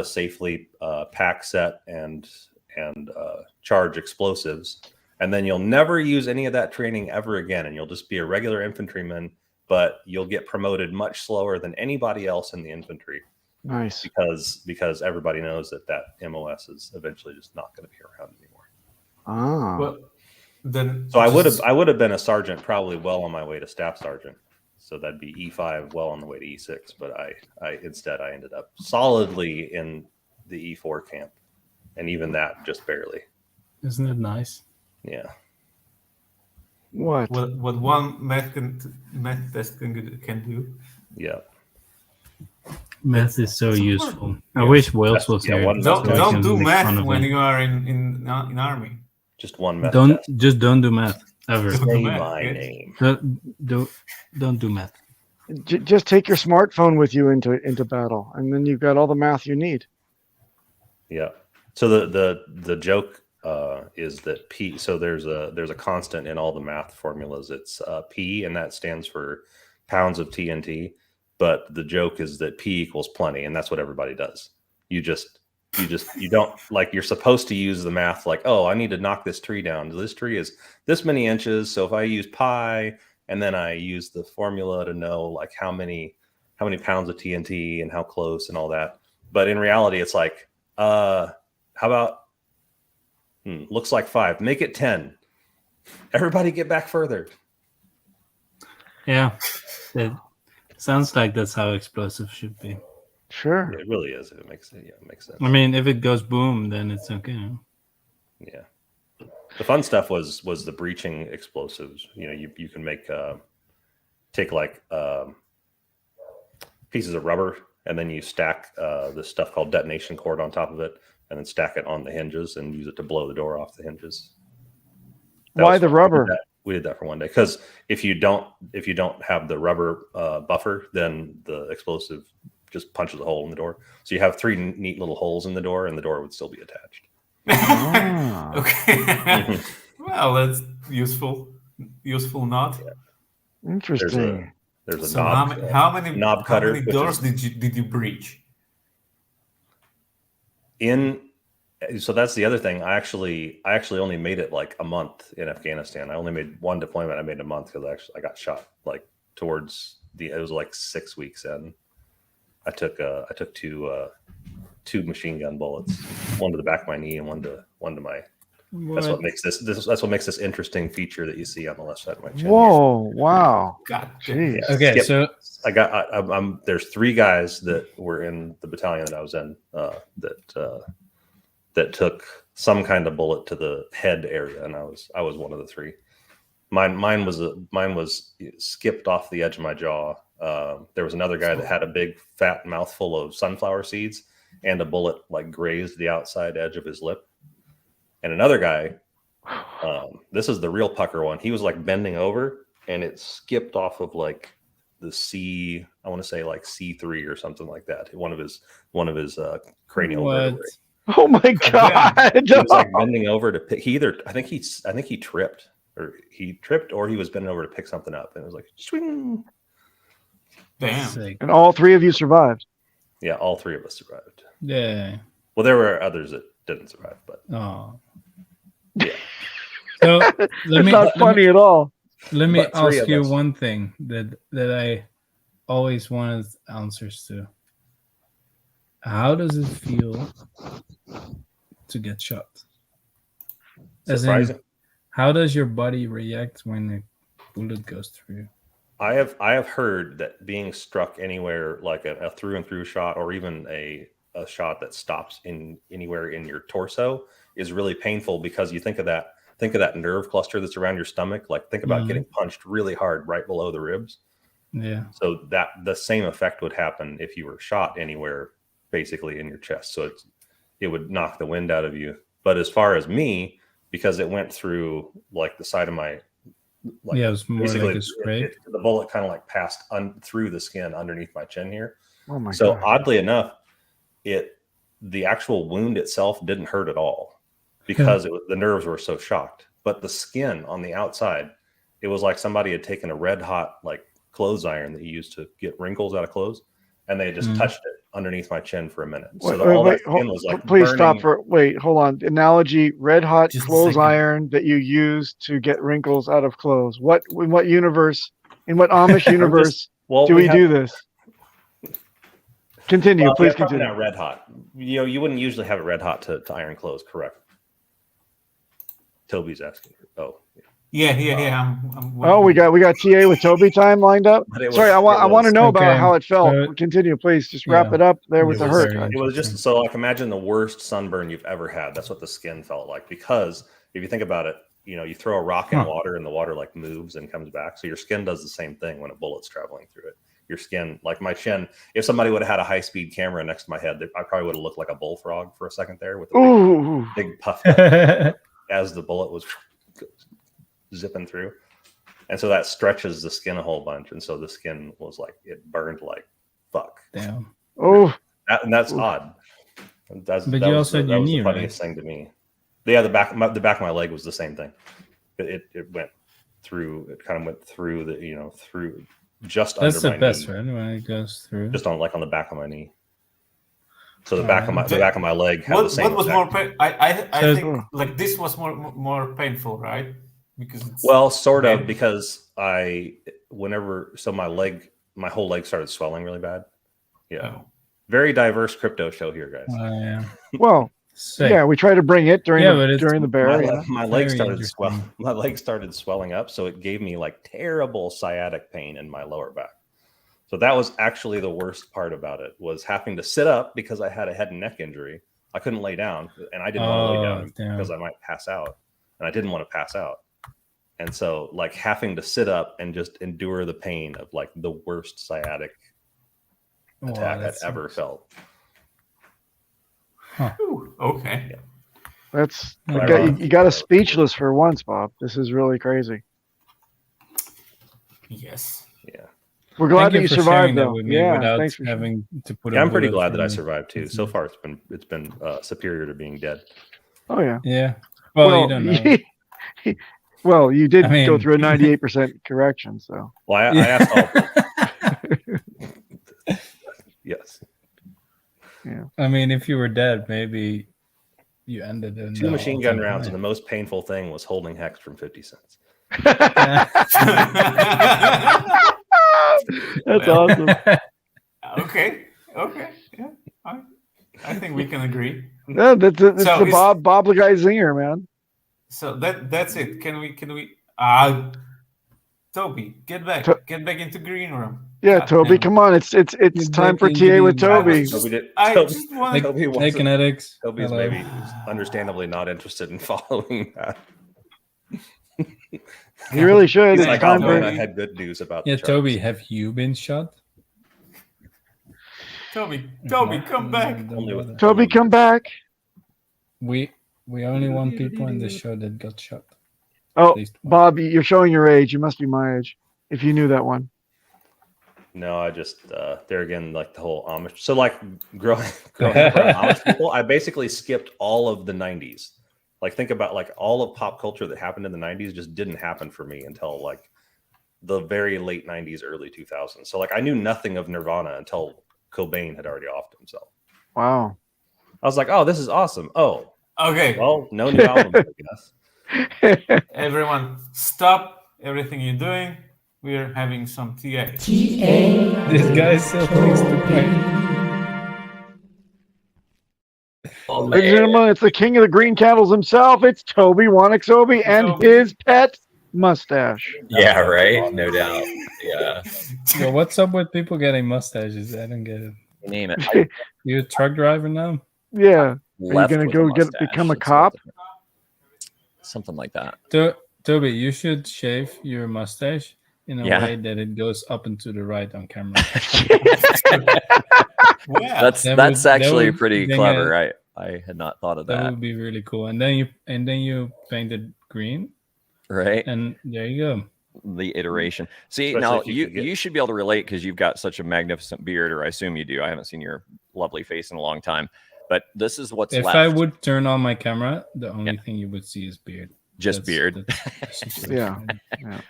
safely pack, set, and charge explosives. And then you'll never use any of that training ever again, and you'll just be a regular infantryman, but you'll get promoted much slower than anybody else in the infantry. Nice. Because everybody knows that MOS is eventually just not going to be around anymore. Ah. Well, then So I would have been a sergeant, probably well on my way to staff sergeant. So that'd be E5, well on the way to E6. But instead I ended up solidly in the E4 camp, and even that just barely. Isn't it nice? Yeah. What? What one math test can do. Yeah. Math is so That's useful. important. I wish Wales was Yeah, here. one- Don't so I can do make fun math of when him. you are in army. Just one method. Don't do math ever. Don't do Say math, my yes. name. Don't do math. Just take your smartphone with you into battle, and then you've got all the math you need. Yeah. So the joke is that P. So there's a constant in all the math formulas. It's P, and that stands for pounds of TNT. But the joke is that P equals plenty, and that's what everybody does. You don't, like, you're supposed to use the math like, oh, I need to knock this tree down. This tree is this many inches, so if I use pi and then I use the formula to know like how many pounds of TNT and how close and all that. But in reality, it's like, how about looks like 5, make it 10. Everybody get back further. Yeah, it sounds like that's how explosives should be. Sure. It really is. If it makes it makes sense. I mean, if it goes boom, then it's okay. Yeah. The fun stuff was the breaching explosives. You know, you can make take like pieces of rubber, and then you stack this stuff called detonation cord on top of it, and then stack it on the hinges and use it to blow the door off the hinges. Why the rubber? We did that for one day because if you don't have the rubber buffer, then the explosive just punches a hole in the door. So you have 3 neat little holes in the door, and the door would still be attached. Okay. Well, that's useful. Useful not. Yeah. Interesting. There's a So knob. how many knob cutter, How many which doors is- did you breach? So that's the other thing. I actually only made it like a month in Afghanistan. I only made one deployment. I made a month because I got shot like towards it was like 6 weeks in. I took 2 machine gun bullets, one to the back of my knee and one to my. That's what makes that's what makes this interesting feature that you see on the left side of my chin. Whoa! Wow. God. Jeez. Okay, Skip. so I got. I'm. There's 3 guys that were in the battalion that I was in that took some kind of bullet to the head area, and I was one of the 3. Mine was skipped off the edge of my jaw. There was another guy that had a big fat mouthful of sunflower seeds, and a bullet like grazed the outside edge of his lip. And another guy, this is the real pucker one. He was like bending over, and it skipped off of like the C. I want to say like C3 or something like that. One of his cranial vertebrae. Oh my God! He was like bending over to pick. I think he tripped, or he was bending over to pick something up, and it was like swing. Damn. sick. And all 3 of you survived. Yeah, all 3 of us survived. Yeah. Well, there were others that didn't survive, but Oh. yeah. So It's not funny at all. Let me But 3 ask of you us. one thing that I always wanted answers to. How does it feel to get shot? As in, Surprising. how does your body react when a bullet goes through you? I have heard that being struck anywhere, like a through and through shot, or even a shot that stops in anywhere in your torso, is really painful, because you think of that nerve cluster that's around your stomach. Like, think about getting punched really hard right below the ribs. Yeah. So that the same effect would happen if you were shot anywhere, basically in your chest. So it would knock the wind out of you. But as far as me, because it went through like the side of my, like, Yeah, it was more basically like a scrape. the bullet kind of like passed through the skin underneath my chin here. Oh my So God. oddly enough, the actual wound itself didn't hurt at all, because the nerves were so shocked. But the skin on the outside, it was like somebody had taken a red hot like clothes iron that you use to get wrinkles out of clothes, and they just touched it underneath my chin for a minute. So all that skin was like please burning. stop hold on. Analogy: red hot Just a clothes second. iron that you use to get wrinkles out of clothes. In what universe? In what Amish universe do we do this? Continue, Well, please yeah, probably continue. not red hot. You wouldn't usually have it red hot to iron clothes, correct? Toby's asking. Oh, yeah. Yeah. Oh, we got TA with Toby time lined up. But it was- Sorry, I want to know about Okay. how it felt. Continue, please. Just wrap Yeah. it up there with It the was hurt. very- It was just so, like, imagine the worst sunburn you've ever had. That's what the skin felt like. Because if you think about it, you throw a rock in water and the water like moves and comes back. So your skin does the same thing when a bullet's traveling through it. Your skin, like my chin, if somebody would have had a high-speed camera next to my head, I probably would have looked like a bullfrog for a second there with a Ooh, big puff as the bullet was zipping through. And so that stretches the skin a whole bunch. And so the skin was like, it burned like fuck. Damn. oh, And that's odd. But That you was also had your the knee, funniest thing to me. Yeah, the back of my leg was the same thing. It went through. It kind of went through through just That's under the my best, knee, right? When it goes through. just on the back of my knee. So the back of my leg had the same. What was more effect. I So- think like this was more painful, right? Because it's Well, sort of, Okay. because my whole leg started swelling really bad. Yeah. Oh. Very diverse crypto show here, guys. Yeah. Well, Sick. yeah, we try to bring it during Yeah, but it's during the bear. My leg Very started interesting. my leg started swelling up, so it gave me like terrible sciatic pain in my lower back. So that was actually the worst part about it, was having to sit up because I had a head and neck injury. I couldn't lay down, and I didn't want to lay down because I might pass out, and I didn't want to pass out. And so like having to sit up and just endure the pain of like the worst sciatic attack I'd ever felt. Ooh, okay. That's Right. you got us speechless for once, Bob. This is really crazy. Yes. Yeah. We're glad that you for survived, sharing that though. with me Yeah, without thanks for having to put. Yeah, a I'm pretty bullet glad that I through me. survived too. So far, it's been superior to being dead. Oh yeah. Yeah. Well, you don't know. Well, you did I mean- go through a 98% correction, so. Well, I Yeah. asked all. Yes. I mean, if you were dead, maybe you ended in 2 machine gun rounds, and the most painful thing was holding Hex from 50 cents. That's awesome. Okay. Yeah. I think we can agree. Yeah, that's So the is- BobLeGuy zinger, man. So that's it. Can we Toby, get back into green room. Yeah, God Toby, damn it. come on. It's time for back TA with into Toby. I Toby just wanted Toby Hey, kinetics. Toby's Hello. maybe understandably not interested in following that. He really should. He's It's like, time oh man, for. I had good news about Yeah, the charts. Toby, have you been shot? Toby, No? come back. Don't Only bother. with- Toby, come back. We only want people in the show that got shot. Oh, At least one. Bob, you're showing your age. You must be my age. If you knew that one. No, I just there again, like the whole Amish. So like growing up around Amish people, I basically skipped all of the 90s. Like think about like all of pop culture that happened in the 90s just didn't happen for me until like the very late 90s, early 2000s. So like I knew nothing of Nirvana until Cobain had already offed himself. Wow. I was like, oh, this is awesome. Oh, Okay, well, no new albums, I guess. everyone, stop everything you're doing. We're having some TA. This guy still thinks to play. Ladies and gentlemen, it's the king of the green candles himself. It's Toby Wanixobi and Toby. his pet mustache. Yeah, right. No doubt. Yeah. Yo, what's up with people getting mustaches? I don't get it. Name it. You a truck driver now? Yeah. Left gonna with go a mustache. become a That's cop? something like that. Toby, you should shave your mustache in a Yeah. way that it goes up and to the right on camera. Wow. That's that actually would pretty bring clever. a- I had not thought of That that. would be really cool. And then you paint it green, Right. and there you go. The iteration. See, Especially now if you you could get- you should be able to relate because you've got such a magnificent beard, or I assume you do. I haven't seen your lovely face in a long time, but this is what's If left. I would turn on my camera, the only thing you would see is beard. Just beard. that's super Yeah. exciting. Yeah.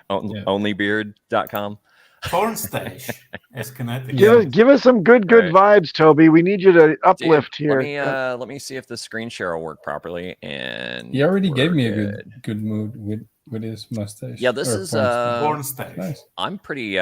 Onlybeard.com. Porn stash, as kinetic. Give us some good Right. vibes, Toby. We need you to uplift Dude, here. Let me see if the screen share will work properly. And He already gave we're me a good mood with his mustache. Yeah, this Or is porn Porn stash. nice. I'm pretty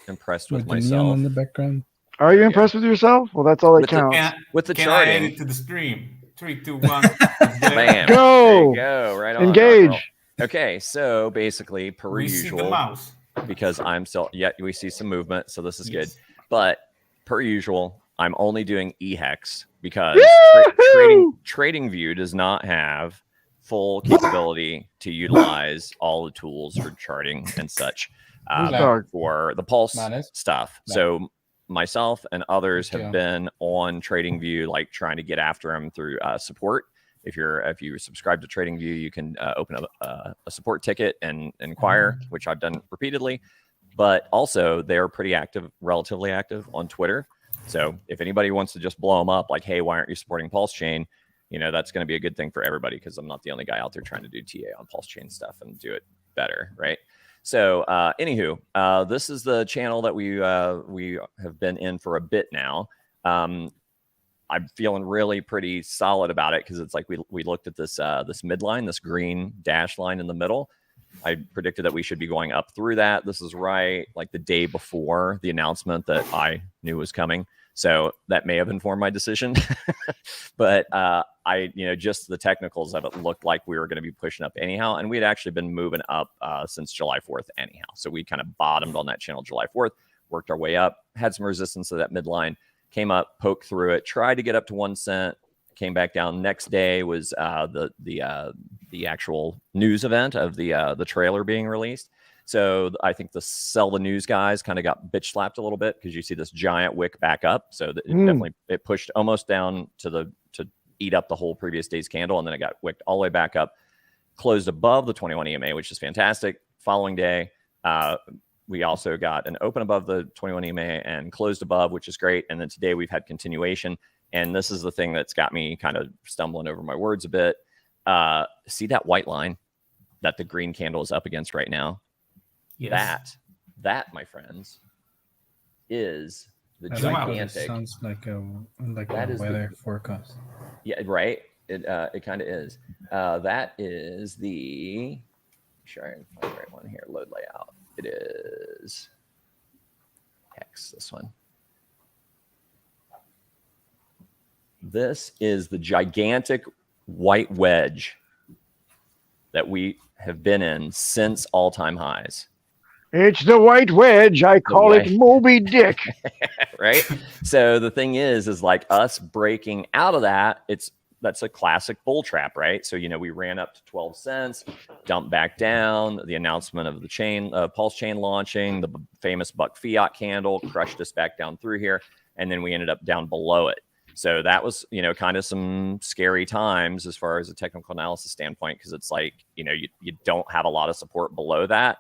impressed with With the neon myself in the background. Are you impressed with yourself? Well, that's all that With the- counts. with the Can I add charting. it to the stream? 3, 2, 1. It's there. Bam. Go! There you go. Right on. Engage. Rockwell. Okay, so basically, per We see the usual, mouse. because I'm still, yeah, we see some movement, so this is good. Yes. But per usual, I'm only doing EHEX because Woo-hoo! TradingView does not have full capability to utilize all the tools for charting and such Who's that? for the Pulse Manis? stuff. No. So myself and others Yeah. have been on TradingView, like trying to get after them through support. If you subscribe to TradingView, you can open a support ticket and inquire, which I've done repeatedly. But also, they're pretty active, relatively active on Twitter. So if anybody wants to just blow them up, like, hey, why aren't you supporting PulseChain? You know, that's going to be a good thing for everybody because I'm not the only guy out there trying to do TA on PulseChain stuff and do it better, right? So, anywho, this is the channel that we have been in for a bit now. I'm feeling really pretty solid about it because it's like we looked at this this midline, this green dash line in the middle. I predicted that we should be going up through that. This is right like the day before the announcement that I knew was coming. So that may have informed my decision. But just the technicals of it looked like we were going to be pushing up anyhow. And we had actually been moving up since July 4th anyhow. So we kind of bottomed on that channel July 4th, worked our way up, had some resistance to that midline, came up, poked through it, tried to get up to 1 cent, came back down. Next day was the actual news event of the trailer being released. So I think the sell the news guys kind of got bitch slapped a little bit because you see this giant wick back up. So that it pushed almost down to eat up the whole previous day's candle, and then it got wicked all the way back up, closed above the 21 EMA, which is fantastic. Following day, we also got an open above the 21 EMA and closed above, which is great. And then today we've had continuation. And this is the thing that's got me kind of stumbling over my words a bit. See that white line that the green candle is up against right now? Yes. That, my friends, is the It gigantic. sounds like a That is weather forecast. Yeah, right. It kind of is. That is the. Sure, I can find the right one here. Load layout. It is HEX. This one. This is the gigantic white wedge that we have been in since all-time highs. It's the white wedge. I call it Moby Dick. Right? So the thing is like us breaking out of that, that's a classic bull trap, right? So, we ran up to 12 cents, dumped back down, the announcement of the chain, PulseChain launching, the famous buck fiat candle crushed us back down through here, and then we ended up down below it. So that was, kind of some scary times as far as a technical analysis standpoint, because it's like, you don't have a lot of support below that.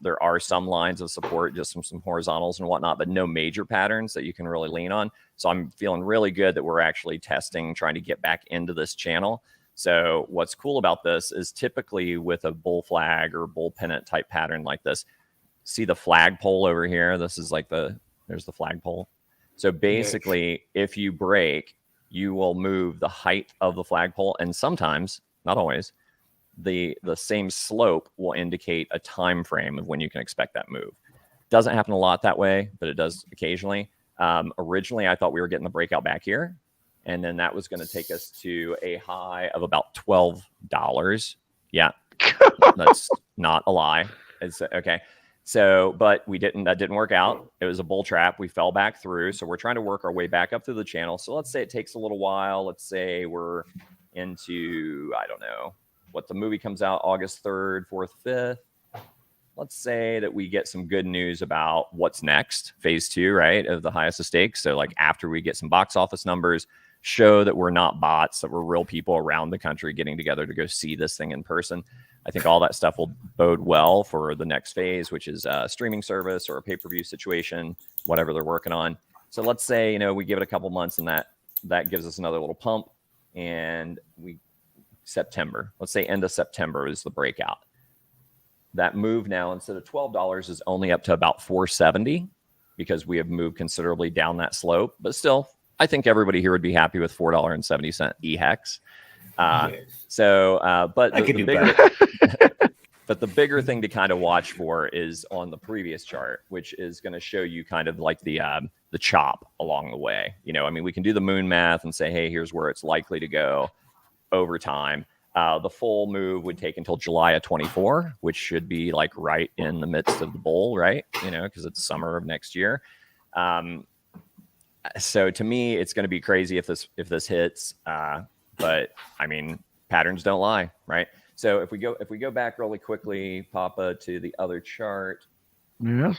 There are some lines of support, just some horizontals and whatnot, but no major patterns that you can really lean on. So I'm feeling really good that we're actually testing, trying to get back into this channel. So what's cool about this is typically with a bull flag or bull pennant type pattern like this, see the flagpole over here. This is like there's the flagpole. So basically, if you break, you will move the height of the flagpole, and sometimes, not always, the same slope will indicate a time frame of when you can expect that move. Doesn't happen a lot that way, but it does occasionally. Originally, I thought we were getting the breakout back here, and then that was going to take us to a high of about $12. Yeah, that's not a lie. It's okay. So, but that didn't work out. It was a bull trap. We fell back through. So we're trying to work our way back up through the channel. So let's say it takes a little while. Let's say we're into, I don't know, what the movie comes out August 3rd, 4th, 5th. Let's say that we get some good news about what's next, phase 2, right, of the highest of stakes. So like after we get some box office numbers, show that we're not bots, that we're real people around the country getting together to go see this thing in person. I think all that stuff will bode well for the next phase, which is a streaming service or a pay-per-view situation, whatever they're working on. So let's say, we give it a couple months and that gives us another little pump, and September, let's say end of September is the breakout. That move now, instead of $12, is only up to about $4.70 because we have moved considerably down that slope. But still, I think everybody here would be happy with $4.70 EHEX. But but the bigger thing to kind of watch for is on the previous chart, which is going to show you kind of like the chop along the way. We can do the moon math and say, hey, here's where it's likely to go over time. The full move would take until July of 24, which should be like right in the midst of the bull, right? Because it's summer of next year. So to me, it's going to be crazy if this hits. But patterns don't lie, right? So if we go back really quickly, Papa, to the other chart, yes,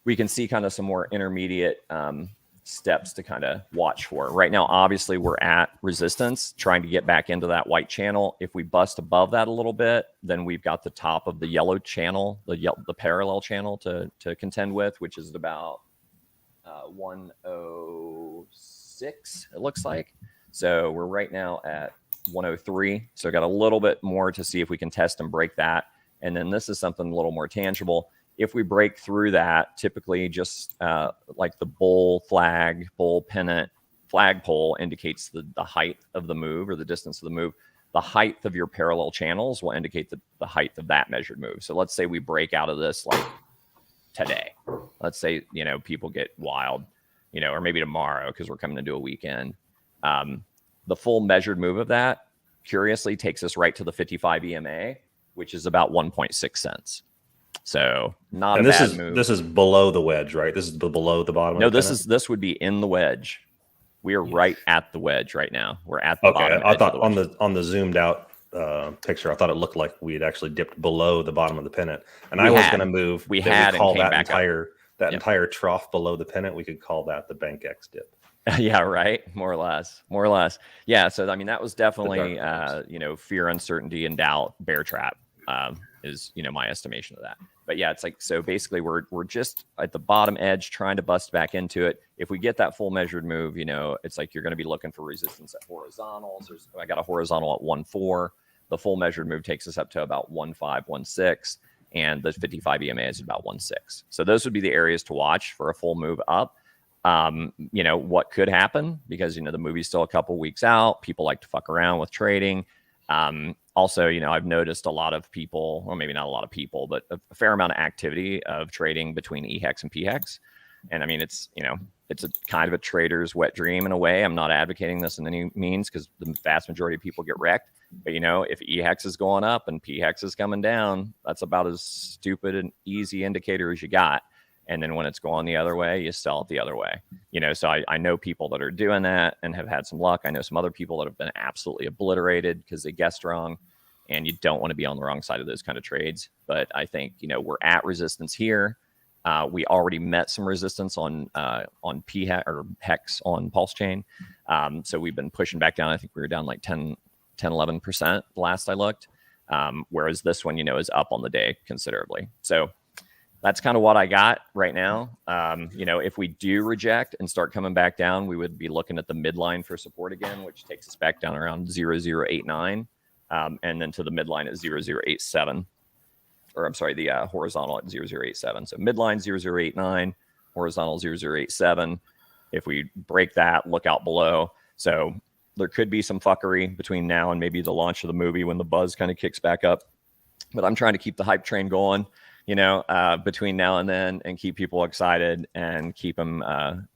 we can see kind of some more intermediate steps to kind of watch for. Right now, obviously, we're at resistance, trying to get back into that white channel. If we bust above that a little bit, then we've got the top of the yellow channel, the parallel channel to contend with, which is about 106, it looks like. So we're right now at 103. So got a little bit more to see if we can test and break that. And then this is something a little more tangible. If we break through that, typically just like the bull flag, bull pennant flagpole indicates the height of the move or the distance of the move. the height of your parallel channels will indicate the height of that measured move. So let's say we break out of this like today. Let's say, people get wild, or maybe tomorrow because we're coming into a weekend. The full measured move of that, curiously, takes us right to the 55 EMA, which is about 1.6 cents. So not a bad move. This is below the wedge, right? This is below the bottom. No, of the pennant? this would be in the wedge. We are right at the wedge right now. We're at the bottom. I thought on the zoomed out picture, I thought it looked like we had actually dipped below the bottom of the pennant. And I was going to move. We had call and came that back entire up. entire trough below the pennant. We could call that the bank X dip. Yeah, right. More or less. Yeah. So, I mean, that was definitely, fear, uncertainty, and doubt, bear trap is, my estimation of that. But yeah, it's like, so basically we're just at the bottom edge trying to bust back into it. If we get that full measured move, it's like you're going to be looking for resistance at horizontals. I got a horizontal at 1.4. The full measured move takes us up to about 1.5, 1.6. And the 55 EMA is about 1.6. So those would be the areas to watch for a full move up. What could happen because, the movie's still a couple weeks out. People like to fuck around with trading. Also, I've noticed a lot of people, or maybe not a lot of people, but a fair amount of activity of trading between EHEX and PHEX. And I mean, it's a kind of a trader's wet dream in a way. I'm not advocating this in any means because the vast majority of people get wrecked. But, if EHEX is going up and PHEX is coming down, that's about as stupid and easy indicator as you got. And then when it's going the other way, you sell it the other way. So I know people that are doing that and have had some luck. I know some other people that have been absolutely obliterated because they guessed wrong. And you don't want to be on the wrong side of those kind of trades. But I think, we're at resistance here. We already met some resistance on PHEX or HEX on PulseChain. So we've been pushing back down. I think we were down like 10, 11% last I looked. Whereas this one, is up on the day considerably. So that's kind of what I got right now. If we do reject and start coming back down, we would be looking at the midline for support again, which takes us back down around 0.089, and then to the midline at 0.087. Or I'm sorry, the horizontal at 0.087. So midline 0.089, horizontal 0.087. If we break that, look out below. So there could be some fuckery between now and maybe the launch of the movie when the buzz kind of kicks back up. But I'm trying to keep the hype train going, between now and then, and keep people excited and keep them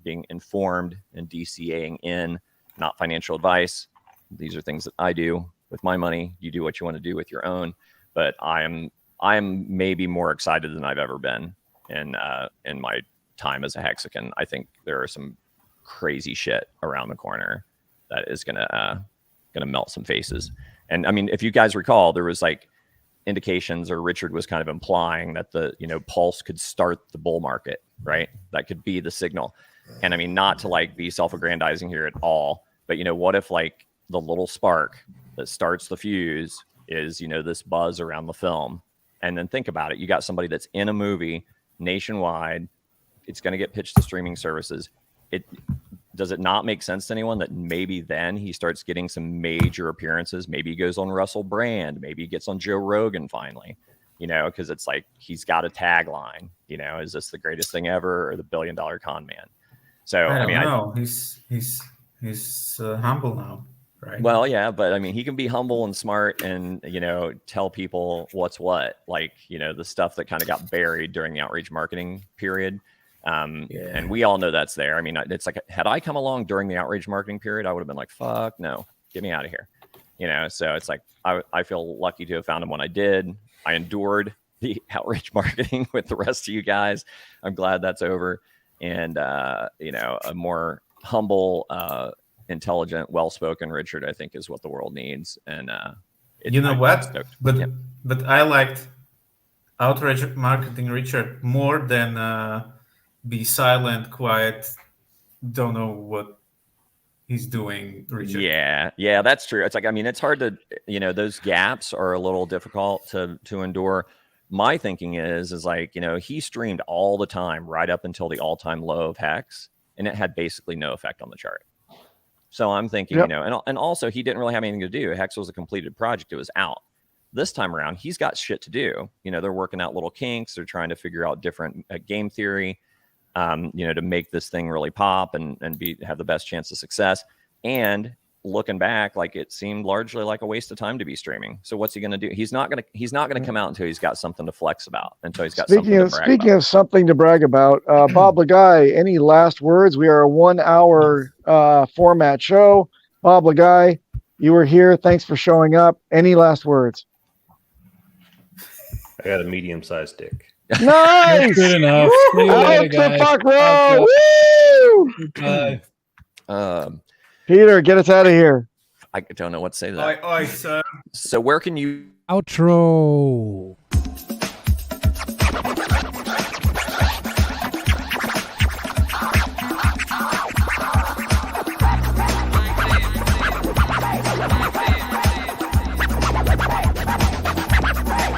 being informed and DCAing in, not financial advice. These are things that I do with my money. You do what you want to do with your own. But I'm maybe more excited than I've ever been in my time as a Hexican. I think there are some crazy shit around the corner that is gonna melt some faces. And I mean, if you guys recall, there was like indications, or Richard was kind of implying that the Pulse could start the bull market, right? That could be the signal. And I mean, not to like be self-aggrandizing here at all, but what if like the little spark that starts the fuse is this buzz around the film? And then think about it. You got somebody that's in a movie nationwide. It's going to get pitched to streaming services. Does it not make sense to anyone that maybe then he starts getting some major appearances? Maybe he goes on Russell Brand. Maybe he gets on Joe Rogan finally, because it's like he's got a tagline. Is this the greatest thing ever or the $1 billion con man? So I don't know. He's humble now. Right. Well, yeah, but I mean, he can be humble and smart and, tell people what's what, like, the stuff that kind of got buried during the outreach marketing period. And we all know that's there. I mean, it's like, had I come along during the outreach marketing period, I would have been like, fuck no, get me out of here. So it's like, I feel lucky to have found him when I did. I endured the outreach marketing with the rest of you guys. I'm glad that's over. And, a more humble, intelligent, well-spoken Richard, I think, is what the world needs. And but I liked outreach marketing Richard more than be silent, quiet, don't know what he's doing Richard. Yeah, that's true. It's like, I mean, it's hard to, those gaps are a little difficult to endure. My thinking is like, he streamed all the time right up until the all-time low of HEX, and it had basically no effect on the chart. So I'm thinking, and also he didn't really have anything to do. HEX was a completed project. It was out. This time around, he's got shit to do. They're working out little kinks. They're trying to figure out different game theory, to make this thing really pop and have the best chance of success. And looking back, like it seemed largely like a waste of time to be streaming. So what's he going to do? He's not going to come out until he's got something to flex about, until he's got something to brag Speaking about. of something to brag about, BobLeGuy, any last words? We are a 1 hour format show. BobLeGuy, you were here. Thanks for showing up. Any last words? I got a medium-sized dick. Nice. Good enough. See you later, Out the guys. fuck Out row. the- Woo! Bye. Peter, get us out of here. I don't know what to say to that. Oi, sir. So where can you Outro.